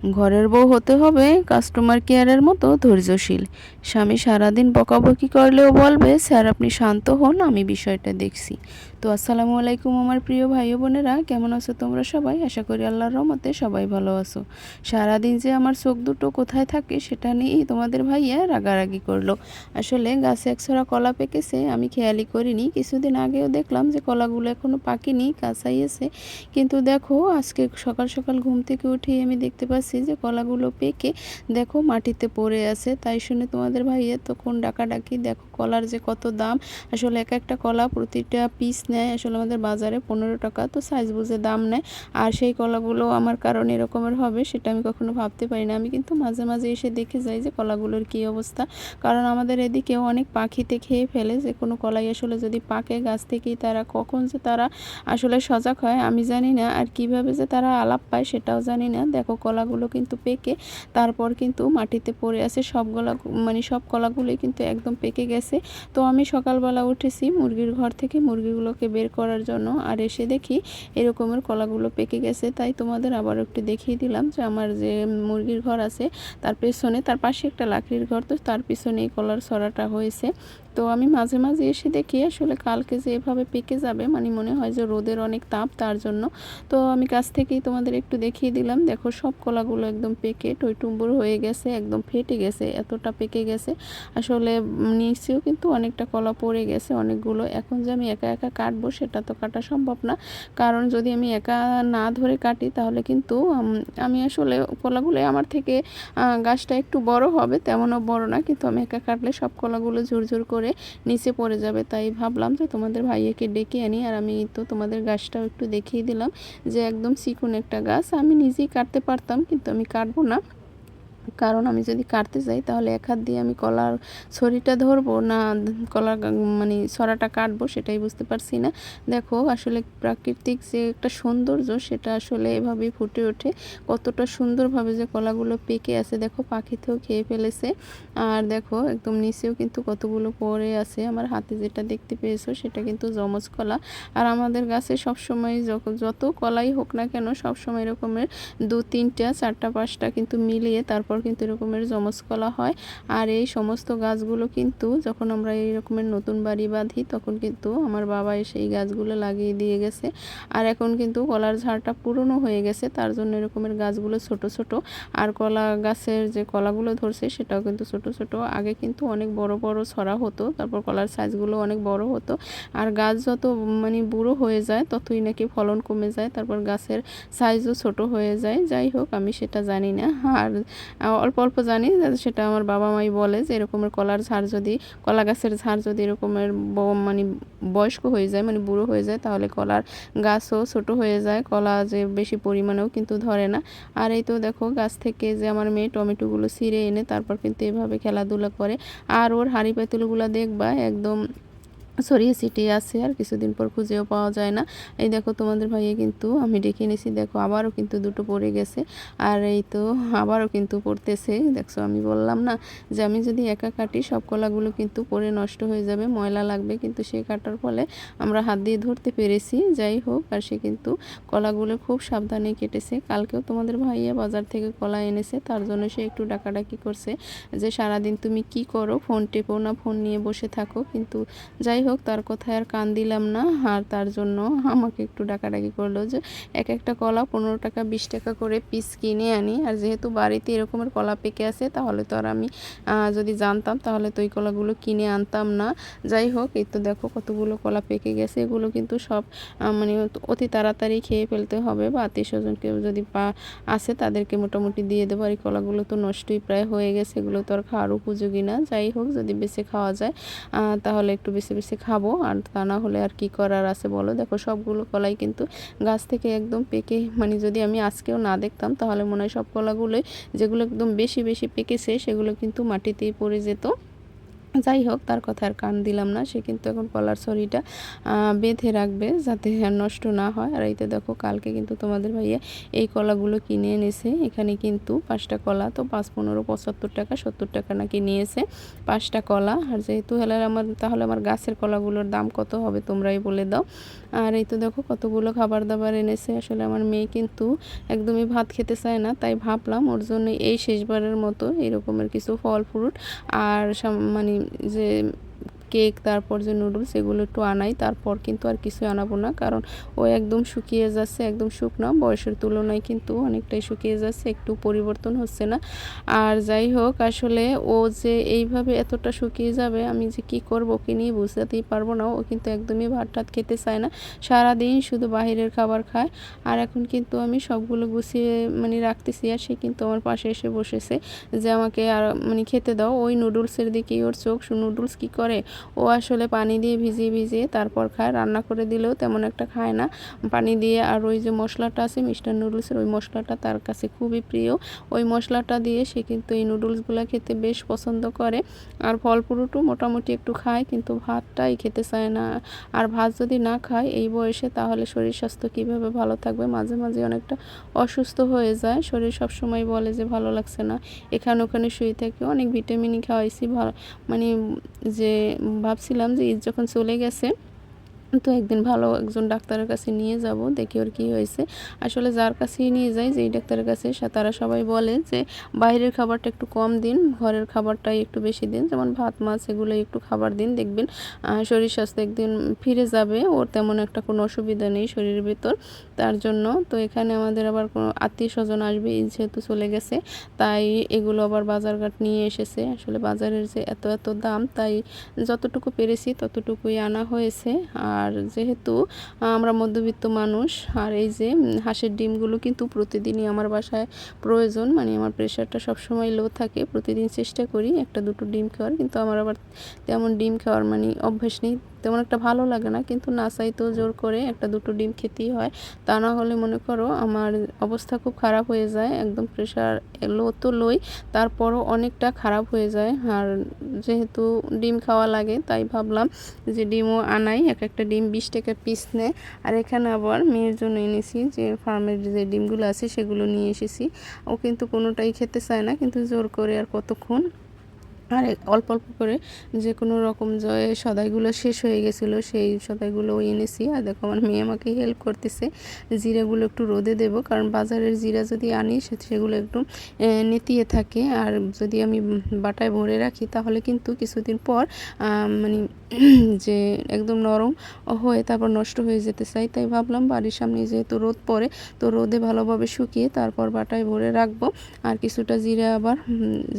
ঘরের বউ হতে হবে কাস্টমার কেয়ারের মতো ধৈর্যশীল। স্বামী সারাদিন বকাবকি করলেও বলবে, স্যার আপনি শান্ত হন, আমি বিষয়টা দেখছি। তো আসসালামু আলাইকুম আমার প্রিয় ভাই ও বোনেরা, কেমন আছো তোমরা সবাই? আশা করি আল্লাহর রহমতে সবাই ভালো আছো। সারাদিন যে আমার চোখ দুটো কোথায় থাকে সেটা নিয়েই তোমাদের ভাইয়া রাগারাগি করলো। আসলে গাছে একছড়া কলা পেকেছে, আমি খেয়ালই করিনি। কিছুদিন আগেও দেখলাম যে কলাগুলো এখনো পাকেনি, কাঁচাই আছে। কিন্তু দেখো আজকে সকাল সকাল ঘুম থেকে উঠেই আমি দেখতে পাচ্ছি যে কলাগুলো পেকে দেখো মাটিতে পড়ে আছে। তাই শুনে তোমাদের ভাইয়া তখন ডাকাডাকি। দেখো কলার যে কত দাম, আসলে এক একটা কলা প্রতিটা পিস নেয় আসলে আমাদের বাজারে 15 টাকা, তো সাইজ বুঝে দাম নেয়। আর সেই কলাগুলো আমার কারণে এরকমের হবে সেটা আমি কখনো ভাবতে পারি না। আমি কিন্তু মাঝে মাঝে এসে দেখে যাই যে কলাগুলোর কী অবস্থা, কারণ আমাদের এদিকেও অনেক পাখিতে খেয়ে ফেলে। যে কোনো কলাই আসলে যদি পাকে গাছ থেকেই তারা কখন যে তারা আসলে সজাগ হয় আমি জানি না, আর কিভাবে যে তারা আলাপ পায় সেটাও জানি না। দেখো কলাগুলো কিন্তু পেকে তারপর কিন্তু মাটিতে পড়ে আছে সবগুলা, মানে সব কলাগুলোই কিন্তু একদম পেকে গেছে। তো আমি সকালবেলা উঠেছি মুরগির ঘর থেকে মুরগিগুলোকে বের করার জন্য, আর এসে দেখি এরকমের কলাগুলো পেকে গেছে। তাই তোমাদের আবার একটু দেখিয়ে দিলাম যে আমার যে মুরগির ঘর আছে তার পেছনে, তার পাশে একটা লাকড়ির ঘর, তো তার পিছনে এই কলার ছড়াটা হয়েছে। তো আমি মাঝে মাঝে এসে দেখি আসলে কালকে যে এভাবে পেকে যাবে, মানে মনে হয় যে রোদের অনেক তাপ তার জন্য। তো আমি কাছ থেকেই তোমাদের একটু দেখিয়ে দিলাম। দেখো সব কলাগুলো একদম পেকে টইটুম্বুর হয়ে গেছে, একদম ফেটে গেছে, এতটা পেকে গেছে। আসলে নিচেও কিন্তু অনেকটা কলা পড়ে গেছে অনেকগুলো। এখন যে আমি একা একা কাটবো সেটা তো কাটা সম্ভব না, কারণ যদি আমি একা না ধরে কাটি তাহলে কিন্তু আমি আসলে কলাগুলো আমার থেকে গাছটা একটু বড় হবে, তেমনও বড় না, কিন্তু আমি একা কাটলে সব কলাগুলো ঝুরঝুর করে নিচে পড়ে যাবে। তাই ভাবলাম যে তোমাদের ভাইয়াকে ডেকে আনি, আর আমি তো তোমাদের গাছটাও একটু দেখিয়ে দিলাম যে একদম চিকন একটা গাছ। আমি নিজেই কাটতে পারতাম কিন্তু আমি কাটবো না, কারণ আমি যদি কাটতে যাই তাহলে এক হাত দিয়ে আমি কলার ছড়িটা ধরবো না কলার মানে ছড়াটা কাটবো সেটাই বুঝতে পারছি না। দেখো আসলে প্রাকৃতিক যে একটা সৌন্দর্য সেটা আসলে এভাবেই ফুটে ওঠে। কতটা সুন্দরভাবে যে কলাগুলো পেকে আছে, দেখো পাখিতেও খেয়ে ফেলেছে। আর দেখো একদম নিচেও কিন্তু কতগুলো পড়ে আছে। আমার হাতে যেটা দেখতে পেয়েছো সেটা কিন্তু যমজ কলা। আর আমাদের গাছে সবসময় যত কলাই হোক না কেন সবসময় এরকমের 2-3টা 4টা 5টা কিন্তু মিলিয়ে তারপর কিন্তু এরকমের যমজ কলা হয়। আর এই সমস্ত গাছগুলো কিন্তু যখন আমরা এই রকমের নতুন বাড়ি বাঁধি তখন কিন্তু আমার বাবা এসে এই গাছগুলো লাগিয়ে দিয়ে গেছে। আর এখন কিন্তু কলার ঝাড়টা পুরনো হয়ে গেছে, তার জন্য এরকমের গাছগুলো ছোট ছোট। আর কলা গাছের যে কলাগুলো ধরছে সেটাও কিন্তু ছোট ছোট। আগে কিন্তু অনেক বড় বড় ছড়া হতো, তারপর কলার সাইজগুলো অনেক বড় হতো। আর গাছ যত মানে বুড়ো হয়ে যায় ততই নাকি ফলন কমে যায়, তারপর গাছের সাইজও ছোট হয়ে যায়। যাই হোক আমি সেটা জানি না, আর অল্প অল্প জানি সেটা আমার বাবা মাই বলে যে এরকমের কলার ঝাড় যদি, কলা গাছের ঝাড় যদি এরকমের মানে বয়স্ক হয়ে যায়, মানে বুড়ো হয়ে যায়, তাহলে কলার গাছও ছোট হয়ে যায়, কলা যে বেশি পরিমাণেও কিন্তু ধরে না। আর এই তো দেখো গাছ থেকে যে আমার মেয়ে টমেটোগুলো ছিঁড়ে এনে তারপর কিন্তু এভাবে খেলাধুলা করে। আর ওর হাঁড়ি পাতিলগুলো দেখবা একদম ছড়িয়ে ছিটিয়ে আছে, আর কিছুদিন পর খুঁজেও পাওয়া যায় না। এই দেখো তোমাদের ভাইয়া কিন্তু আমি ডেকে এনেছি, দেখো আবারও কিন্তু দুটো পড়ে গেছে। আর এই তো আবারও কিন্তু পড়তেছে। দেখছো আমি বললাম না যে আমি যদি একা কাটি সব কলাগুলো কিন্তু পড়ে নষ্ট হয়ে যাবে, ময়লা লাগবে, কিন্তু সে কাটার ফলে আমরা হাত দিয়ে ধরতে পেরেছি। যাই হোক, আর সে কিন্তু কলাগুলো খুব সাবধানে কেটেছে। কালকেও তোমাদের ভাইয়া বাজার থেকে কলা এনেছে, তার জন্য সে একটু ডাকাডাকি করছে যে সারাদিন তুমি কি করো, ফোন টেপো না, ফোন নিয়ে বসে থাকো। কিন্তু যাই হোক তার কথায় আর কান দিলাম না, আর তার জন্য আমাকে একটু ডাকাডাকি করলো যে এক একটা কলা 15 টাকা 20 টাকা করে পিস কিনে আনি। আর যেহেতু বাড়িতে এরকমের কলা পেকে আছে তাহলে তো আর আমি যদি জানতাম তাহলে তো এই কলাগুলো কিনে আনতাম না। যাই হোক এই তো দেখো কতগুলো কলা পেকে গেছে, এগুলো কিন্তু সব মানে অতি তাড়াতাড়ি খেয়ে ফেলতে হবে, বা আত্মীয় স্বজনকে যদি আসে তাদেরকে মোটামুটি দিয়ে দেবো। আর এই কলাগুলো তো নষ্টই প্রায় হয়ে গেছে, এগুলো তো আর খাওয়ার উপযোগী না। যাই হোক যদি বেছে খাওয়া যায় তাহলে একটু বেশি বেশি খাবো, আর তা না হলে আর কি করার আছে বলো। দেখো সবগুলো কলাই কিন্তু গাছ থেকে একদম পেকে, মানে যদি আমি আজকেও না দেখতাম তাহলে মনে হয় সব কলাগুলোই যেগুলো একদম বেশি বেশি পেকেছে সেগুলো কিন্তু মাটিতেই পড়ে যেত। যাই হোক, তার কথা আর কান দিলাম না। সে কিন্তু এখন কলার ছড়িটা বেঁধে রাখবে যাতে আর নষ্ট না হয়। আর এই তো দেখো, কালকে কিন্তু তোমাদের ভাইয়া এই কলাগুলো কিনে এনেছে। এখানে কিন্তু 5টা কলা, তো 5 15 75 টাকা 70 টাকা নাকি নিয়েছে 5টা কলা। আর যেহেতু তাহলে আমার গাছের কলাগুলোর দাম কত হবে তোমরাই বলে দাও। আর এই তো দেখো কতগুলো খাবার দাবার এনেছে। আসলে আমার মেয়ে কিন্তু একদমই ভাত খেতে চায় না, তাই ভাবলাম ওর জন্য এই শেষবারের মতো এরকমের কিছু ফল ফ্রুট আর মানে যে কেক, তারপর যে নুডলস, এগুলো একটু আনাই। তারপর কিন্তু আর কিছু আনাবো না, কারণ ও একদম শুকিয়ে যাচ্ছে, একদম শুকনো, বয়সের তুলনায় কিন্তু অনেকটাই শুকিয়ে যাচ্ছে, একটু পরিবর্তন হচ্ছে না। আর যাই হোক, আসলে ও যে এইভাবে এতটা শুকিয়ে যাবে আমি যে কি করব কি নিয়ে বুঝতেই পারবো না। ও কিন্তু একদমই ভাত টাত খেতে চায় না, সারাদিন শুধু বাহিরের খাবার খায়। আর এখন কিন্তু আমি সবগুলো গুছিয়ে মানে রাখতেছি, আর সে কিন্তু আমার পাশে এসে বসেছে যে আমাকে আর মানে খেতে দাও। ওই নুডলসের দিকেই ওর চোখ। নুডলস কি করে, ও আসলে পানি দিয়ে ভিজিয়ে ভিজিয়ে তারপর খায়, রান্না করে দিলেও তেমন একটা খায় না পানি দিয়ে। আর ওই যে মশলাটা আছে মিস্টার নুডলসের, ওই মশলাটা তার কাছে খুবই প্রিয়। ওই মশলাটা দিয়ে সে কিন্তু এই নুডলসগুলো খেতে বেশ পছন্দ করে। আর ফল ফ্রুটও মোটামুটি একটু খায়, কিন্তু ভাতটাই খেতে চায় না। আর ভাত যদি না খায় এই বয়সে, তাহলে শরীর স্বাস্থ্য কীভাবে ভালো থাকবে? মাঝে মাঝে অনেকটা অসুস্থ হয়ে যায়, শরীর সবসময় বলে যে ভালো লাগছে না, এখানে ওখানে শুয়ে থাকে। অনেক ভিটামিনই খাওয়াইছি, মানে যে ভাবছিলাম যে ঈদ যখন চলে গেছে, তো একদিন ভালো একজন ডাক্তারের কাছে নিয়ে যাব, দেখি ওর কী হয়েছে। আসলে যার কাছেই নিয়ে যাই, যেই ডাক্তারের কাছে, তারা সবাই বলে যে বাইরের খাবারটা একটু কম দিন, ঘরের খাবারটাই একটু বেশি দিন, যেমন ভাত মাছ এগুলোই একটু খাবার দিন, দেখবেন শরীর স্বাস্থ্য একদিন ফিরে যাবে। ওর তেমন একটা কোনো অসুবিধা নেই শরীরের ভিতর। তার জন্য তো এখানে আমাদের আবার কোনো আত্মীয় স্বজন আসবে, যেহেতু চলে গেছে, তাই এগুলো আবার বাজারঘাট নিয়ে এসেছে। আসলে বাজারের যে এত এত দাম, তাই যতটুকু পেরেছি ততটুকুই আনা হয়েছে। আর যেহেতু আমরা মধ্যবিত্ত মানুষ, আর এই যে হাঁসের ডিমগুলো কিন্তু প্রতিদিনই আমার বাসায় প্রয়োজন, মানে আমার প্রেশারটা সবসময় লো থাকে, প্রতিদিন চেষ্টা করি একটা দুটো ডিম খাওয়ার, কিন্তু আমার আবার তেমন ডিম খাওয়ার মানে অভ্যাস নেই, তেমন একটা ভালো লাগে না, কিন্তু না চাইতেও জোর করে একটা দুটো ডিম খেতেই হয়। তা না হলে মনে করো আমার অবস্থা খুব খারাপ হয়ে যায়, একদম প্রেশার লো তো লোই, তারপরও অনেকটা খারাপ হয়ে যায়। আর যেহেতু ডিম খাওয়া লাগে, তাই ভাবলাম যে ডিমও আনাই। এক একটা ডিম 20 টাকা পিস নেয়। আর এখানে আবার মেয়ের জন্য এনেছি যে ফার্মের যে ডিমগুলো আছে সেগুলো নিয়ে এসেছি। ও কিন্তু কোনোটাই খেতে চায় না, কিন্তু জোর করে আর কতক্ষণ। আর অল্প অল্প করে যে কোনো রকম সদাইগুলো শেষ হয়ে গেছিলো, সেই সদাইগুলো এনেছি। আর দেখো আমার মেয়ে আমাকে হেল্প করতেছে, জিরাগুলো একটু রোদে দেব, কারণ বাজারের জিরা যদি আনি সেগুলো একটু নেতিয়ে থাকে, আর যদি আমি বাটায় ভরে রাখি তাহলে কিন্তু কিছুদিন পর মানে যে একদম নরম হয়ে তারপর নষ্ট হয়ে যেতে চাই। তাই ভাবলাম বাড়ির সামনে যেহেতু রোদ পড়ে, তো রোদে ভালোভাবে শুকিয়ে তারপর বাটায় ভরে রাখবো। আর কিছুটা জিরা আবার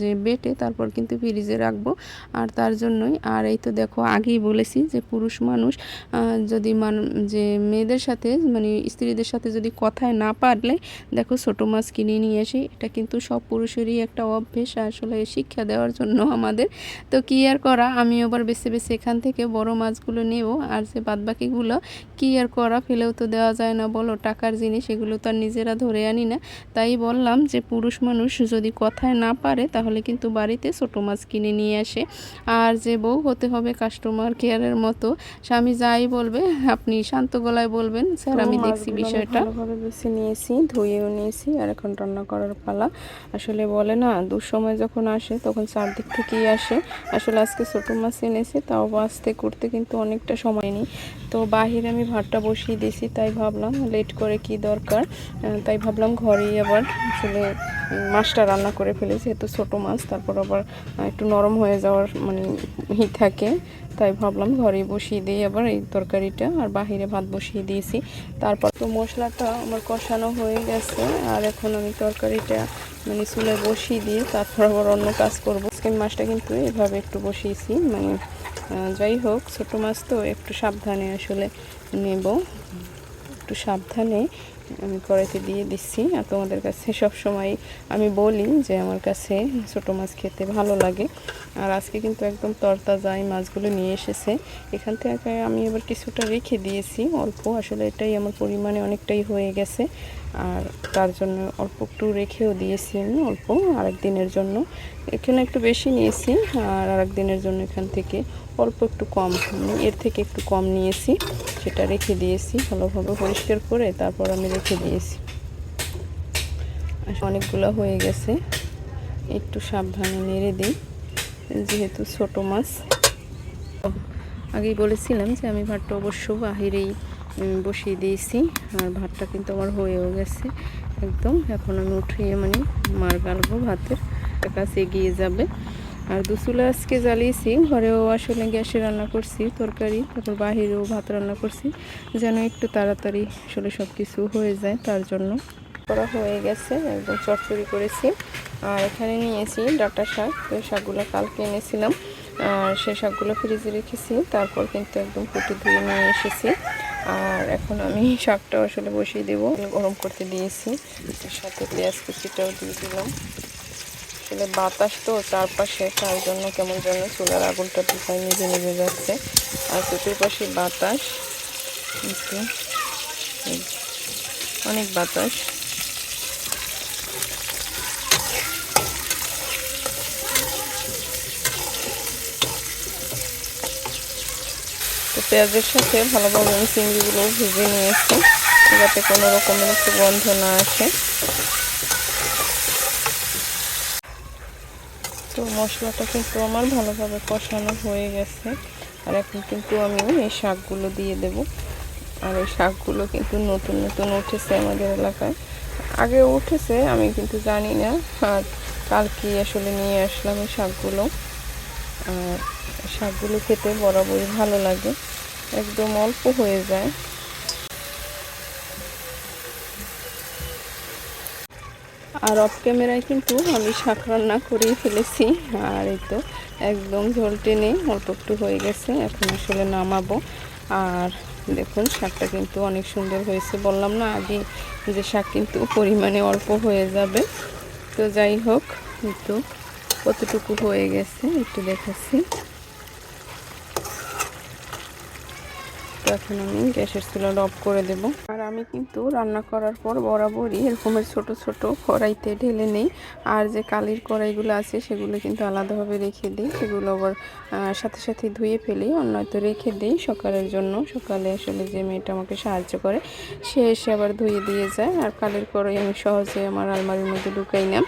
যে বেটে তারপর কিন্তু ফ্রিজে রাখবো। আর তার জন্যই। আর এই তো দেখো, আগেই বলেছি যে পুরুষ মানুষ যদি যে মেয়েদের সাথে মানে স্ত্রীদের সাথে যদি কথায় না পারলে, দেখো ছোটো মাছ কিনে নিয়ে আসি। এটা কিন্তু সব পুরুষেরই একটা অভ্যেস, আসলে শিক্ষা দেওয়ার জন্য আমাদের। তো কী আর করা, আমি আবার বেছে বেছে এখান থেকে বড় মাছগুলো নেব, আর যে বাদবাকিগুলো কী আর করা, ফেলেও তো দেওয়া যায় না বলো, টাকার জিনিস, এগুলো তো আর নিজেরা ধরে আনি না। তাই বললাম যে পুরুষ মানুষ যদি কথায় না পারে, তাহলে কিন্তু বাড়িতে ছোটো মাছ কিনে নিয়ে আসে। আর যে বউ হতে হবে কাস্টমার কেয়ারের মতো, স্বামী যাই বলবে আপনি শান্ত গলায় বলবেন, স্যার আমি দেখছি বিষয়টা। ভালোভাবে বেছে নিয়েছি, ধুয়েও নিয়েছি, আর এখন রান্না করার পালা। আসলে বলে না, দুঃসময় যখন আসে তখন চারদিক থেকেই আসে। আসলে আজকে ছোটো মাছ এনেছে, তাও বাছতে করতে কিন্তু অনেকটা সময় নেই। তো বাহিরে আমি ভাতটা বসিয়ে দিয়েছি, তাই ভাবলাম লেট করে কি দরকার, তাই ভাবলাম ঘরেই আবার আসলে মাছটা রান্না করে ফেলে, যেহেতু ছোটো মাছ, তারপর আবার একটু নরম হয়ে যাওয়ার মানে থাকে, তাই ভাবলাম ঘরেই বসিয়ে দিই আবার এই তরকারিটা। আর বাহিরে ভাত বসিয়ে দিয়েছি। তারপর তো মশলাটা আমার কষানো হয়ে গেছে, আর এখন আমি তরকারিটা মানে চুলায় বসিয়ে দিয়ে তারপর আবার অন্য কাজ করবো। আজকে মাছটা কিন্তু এভাবে একটু বসিয়েছি, মানে যাই হোক ছোটো মাছ তো একটু সাবধানে আসলে নেব, একটু সাবধানে আমি কড়াইতে দিয়ে দিচ্ছি। আর তোমাদের কাছে সব সময় আমি বলি যে আমার কাছে ছোটো মাছ খেতে ভালো লাগে। আর আজকে কিন্তু একদম তরতাজা এই মাছগুলো নিয়ে এসেছে। এখান থেকে আমি এবার কিছুটা রেখে দিয়েছি অল্প, আসলে এটাই আমার পরিমাণে অনেকটাই হয়ে গেছে। আর তার জন্য অল্প একটু রেখেও দিয়েছি আমি, অল্প আরেক দিনের জন্য। এখানে একটু বেশি নিয়েছি আর আরেক দিনের জন্য এখান থেকে অল্প একটু কম, এর থেকে একটু কম নিয়েছি, সেটা রেখে দিয়েছি। ভালোভাবে পরিষ্কার করে তারপর আমি রেখে দিয়েছি। অনেকগুলো হয়ে গেছে, একটু সাবধানে নেড়ে দিই যেহেতু ছোট মাছ। আগেই বলেছিলাম যে আমি ভাতটা অবশ্য বাহিরেই বসিয়ে দিয়েছি, আর ভাতটা কিন্তু আমার হয়েও গেছে একদম। এখন আমি উঠিয়ে মার গালবো, ভাতের কাছে এগিয়ে যাবে। আর দুচুলা আজকে জ্বালিয়েছি, ঘরেও আসলে গ্যাসে রান্না করছি তরকারি, তারপর বাহিরেও ভাত রান্না করছি যেন একটু তাড়াতাড়ি আসলে সব কিছু হয়ে যায়, তার জন্য করা হয়ে গেছে। একদম চচ্চড়ি করেছি। আর এখানে নিয়েছি ডাঁটা শাক, ওই শাকগুলো কালকে এনেছিলাম, আর সেই শাকগুলো ফ্রিজে রেখেছি, তারপর কিন্তু একদম কুটি ধুয়ে নিয়ে এসেছি। আর এখন আমি শাকটা আসলে বসিয়ে দেবো, গরম করতে দিয়েছি, এর সাথে পেঁয়াজ কুচিটাও দিয়ে দিলাম। আসলে বাতাস তো চারপাশে, তার জন্য কেমন যেন চুলার আগুনটা পিছায় নিজে নেমে যাচ্ছে, আর চতুর্পাশে বাতাস, কিন্তু অনেক বাতাস। তো পেঁয়াজের সাথে ভালোভাবে আমি চিংড়িগুলো ভেজে নিয়েছি যাতে কোনো রকমের একটু গন্ধ না আসে। তো মশলাটা কিন্তু আমার ভালোভাবে কষানো হয়ে গেছে, আর এখন কিন্তু আমি এই শাকগুলো দিয়ে দেব। আর এই শাকগুলো কিন্তু নতুন নতুন উঠেছে আমাদের এলাকায়, আগে উঠেছে আমি কিন্তু জানি না, আর কালকে আসলে নিয়ে আসলাম এই শাকগুলো। আর শাকগুলো খেতে বরাবরই ভালো লাগে, একদম অল্প হয়ে যায়। আর অফ ক্যামেরায় কিন্তু আমি শাক রান্না করেই ফেলেছি, আর এই তো একদম ঝোল টেনে অল্প একটু হয়ে গেছে, এখন আসলে নামাবো। আর দেখুন শাকটা কিন্তু অনেক সুন্দর হয়েছে, বললাম না আগে যে শাক কিন্তু পরিমাণে অল্প হয়ে যাবে। তো যাই হোক, একটু কতটুকু হয়ে গেছে একটু দেখাচ্ছি। এখন আমি গ্যাসের চুলাটা অফ করে দেব। আর আমি কিন্তু রান্না করার পর বরাবরই এরকমের ছোট ছোট কড়াইতে ঢেলে নেই, আর যে কালির কড়াইগুলো আছে সেগুলো কিন্তু আলাদাভাবে রেখে দিই, সেগুলো আবার সাথে সাথে ধুয়ে ফেলি, অন্যত রেখে দিই সকালের জন্য। সকালে আসলে যে মেয়েটা আমাকে সাহায্য করে সে এসে আবার ধুয়ে দিয়ে যায়, আর কালির কড়াই আমি সহজে আমার আলমারির মধ্যে ঢুকাই না।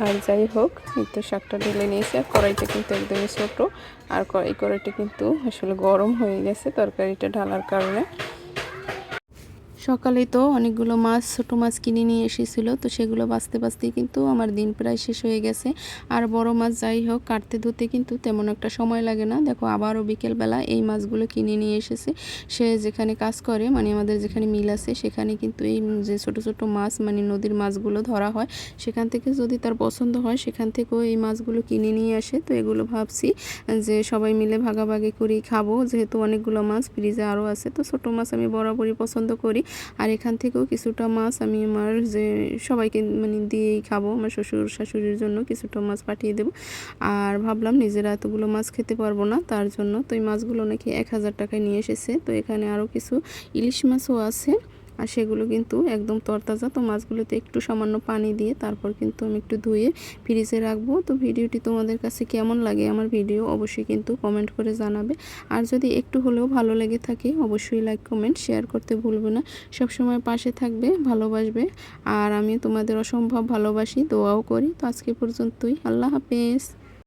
আর যাই হোক, এই তো শাকটা ঢেলে নিয়েছি, আর কড়াইটা কিন্তু একদমই ছোট, আর এই কড়াইটা কিন্তু আসলে গরম হয়ে গেছে তরকারিটা ঢালার কারণে। সকালে তো অনেকগুলো মাছ, ছোটো মাছ কিনে নিয়ে এসেছিল, তো সেগুলো বাছতে বাছতেই কিন্তু আমার দিন প্রায় শেষ হয়ে গেছে। আর বড় মাছ যাই হোক কাটতে ধুতে কিন্তু তেমন একটা সময় লাগে না। দেখো আবারও বিকেলবেলা এই মাছগুলো কিনে নিয়ে এসেছে। সে যেখানে কাজ করে, আমাদের যেখানে মিল আছে সেখানে কিন্তু এই যে ছোট ছোট মাছ নদীর মাছগুলো ধরা হয়, সেখান থেকে যদি তার পছন্দ হয় সেখান থেকেও এই মাছগুলো কিনে নিয়ে আসে। তো এগুলো ভাবছি যে সবাই মিলে ভাগাভাগি করেই খাবো, যেহেতু অনেকগুলো মাছ ফ্রিজে আরও আছে। তো ছোটো মাছ আমি বরাবরই পছন্দ করি, আর এখান থেকেও কিছুটা মাছ আমি আমার যে সবাইকে দিয়েই খাবো, আমার শ্বশুর শাশুড়ির জন্য কিছুটা মাছ পাঠিয়ে দেব। আর ভাবলাম নিজেরা এতগুলো মাছ খেতে পারবো না, তার জন্য তো এই মাছগুলো নাকি 1000 টাকায় নিয়ে এসেছে। তো এখানে আরও কিছু ইলিশ মাছও আছে, আর সেগুলো কিন্তু একদম তরতাজা। তো মাছগুলোতে একটু সামান্য পানি দিয়ে তারপর কিন্তু আমি একটু ধুয়ে ফ্রিজে রাখবো। তো ভিডিওটি তোমাদের কাছে কেমন লাগে, আমার ভিডিও অবশ্যই কিন্তু কমেন্ট করে জানাবে। আর যদি একটু হলেও ভালো লেগে থাকে অবশ্যই লাইক কমেন্ট শেয়ার করতে ভুলবে না। সবসময় পাশে থাকবে, ভালোবাসবে, আর আমি তোমাদের অসম্ভব ভালোবাসি, দোয়াও করি। তো আজকে পর্যন্তই, আল্লাহ হাফেজ।